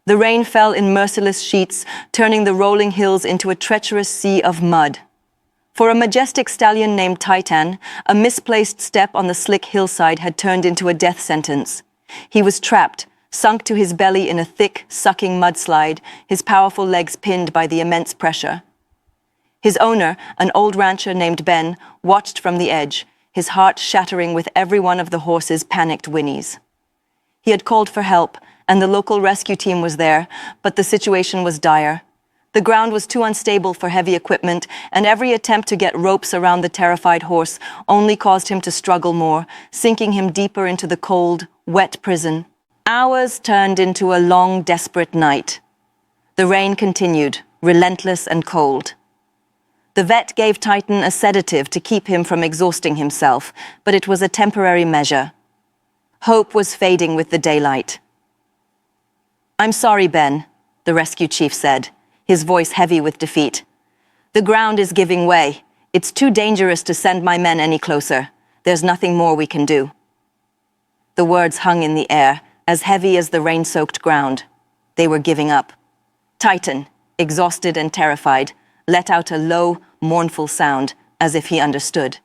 The rain fell in merciless sheets, turning the rolling hills into a treacherous sea of mud. For a majestic stallion named Titan, a misplaced step on the slick hillside had turned into a death sentence. He was trapped, sunk to his belly in a thick, sucking mudslide, his powerful legs pinned by the immense pressure. His owner, an old rancher named Ben, watched from the edge, his heart shattering with every one of the horse's panicked whinnies. He had called for help, and the local rescue team was there, but the situation was dire. The ground was too unstable for heavy equipment, and every attempt to get ropes around the terrified horse only caused him to struggle more, sinking him deeper into the cold, wet prison. Hours turned into a long, desperate night. The rain continued, relentless and cold. The vet gave Titan a sedative to keep him from exhausting himself, but it was a temporary measure. Hope was fading with the daylight. "I'm sorry, Ben," the rescue chief said, his voice heavy with defeat. "The ground is giving way. It's too dangerous to send my men any closer. There's nothing more we can do." The words hung in the air, as heavy as the rain-soaked ground. They were giving up. Titan, exhausted and terrified, let out a low, mournful sound, as if he understood.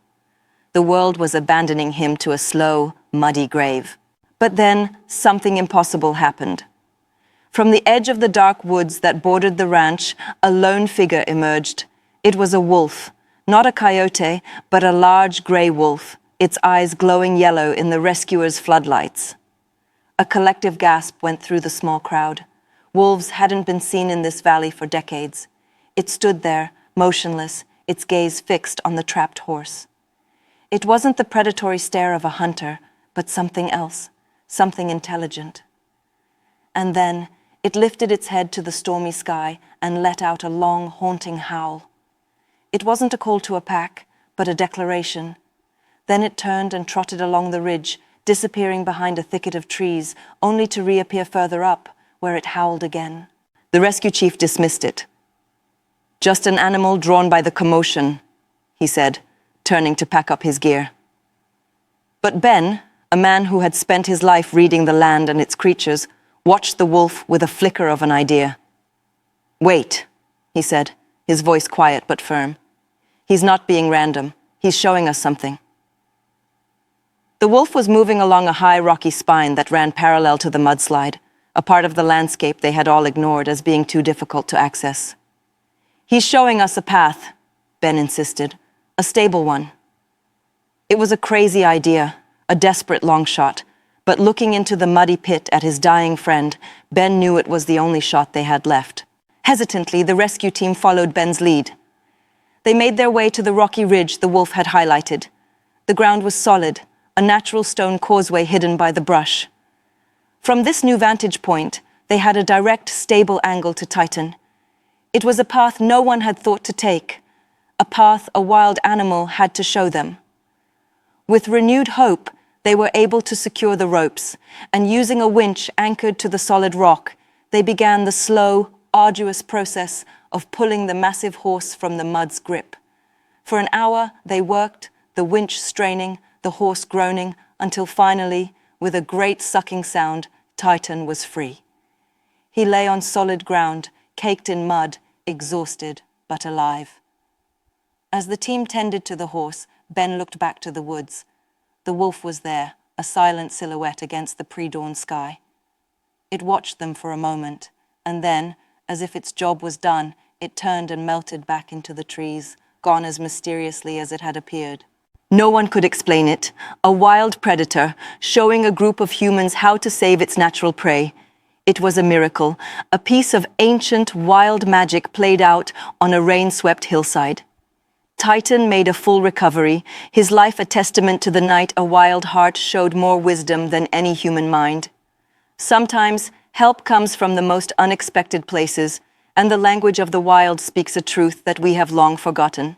The world was abandoning him to a slow, muddy grave. But then, something impossible happened. From the edge of the dark woods that bordered the ranch, a lone figure emerged. It was a wolf, not a coyote, but a large gray wolf, its eyes glowing yellow in the rescuers' floodlights. A collective gasp went through the small crowd. Wolves hadn't been seen in this valley for decades. It stood there, motionless, its gaze fixed on the trapped horse. It wasn't the predatory stare of a hunter, but something else, something intelligent. And then, it lifted its head to the stormy sky and let out a long, haunting howl. It wasn't a call to a pack, but a declaration. Then it turned and trotted along the ridge, disappearing behind a thicket of trees, only to reappear further up, where it howled again. The rescue chief dismissed it. "Just an animal drawn by the commotion," he said, turning to pack up his gear. But Ben, a man who had spent his life reading the land and its creatures, watched the wolf with a flicker of an idea. "Wait," he said, his voice quiet but firm. "He's not being random. He's showing us something." The wolf was moving along a high, rocky spine that ran parallel to the mudslide, a part of the landscape they had all ignored as being too difficult to access. "He's showing us a path," Ben insisted, "a stable one." It was a crazy idea, a desperate long shot, but looking into the muddy pit at his dying friend, Ben knew it was the only shot they had left. Hesitantly, the rescue team followed Ben's lead. They made their way to the rocky ridge the wolf had highlighted. The ground was solid, a natural stone causeway hidden by the brush. From this new vantage point, they had a direct, stable angle to Titan. It was a path no one had thought to take, a path a wild animal had to show them. With renewed hope, they were able to secure the ropes, and using a winch anchored to the solid rock, they began the slow, arduous process of pulling the massive horse from the mud's grip. For an hour, they worked, the winch straining, the horse groaning, until finally, with a great sucking sound, Titan was free. He lay on solid ground, caked in mud, exhausted but alive. As the team tended to the horse, Ben looked back to the woods. The wolf was there, a silent silhouette against the pre-dawn sky. It watched them for a moment, and then, as if its job was done, it turned and melted back into the trees, gone as mysteriously as it had appeared. No one could explain it. A wild predator, showing a group of humans how to save its natural prey. It was a miracle, a piece of ancient, wild magic played out on a rain-swept hillside. Titan made a full recovery, his life a testament to the night a wild heart showed more wisdom than any human mind. Sometimes, help comes from the most unexpected places, and the language of the wild speaks a truth that we have long forgotten.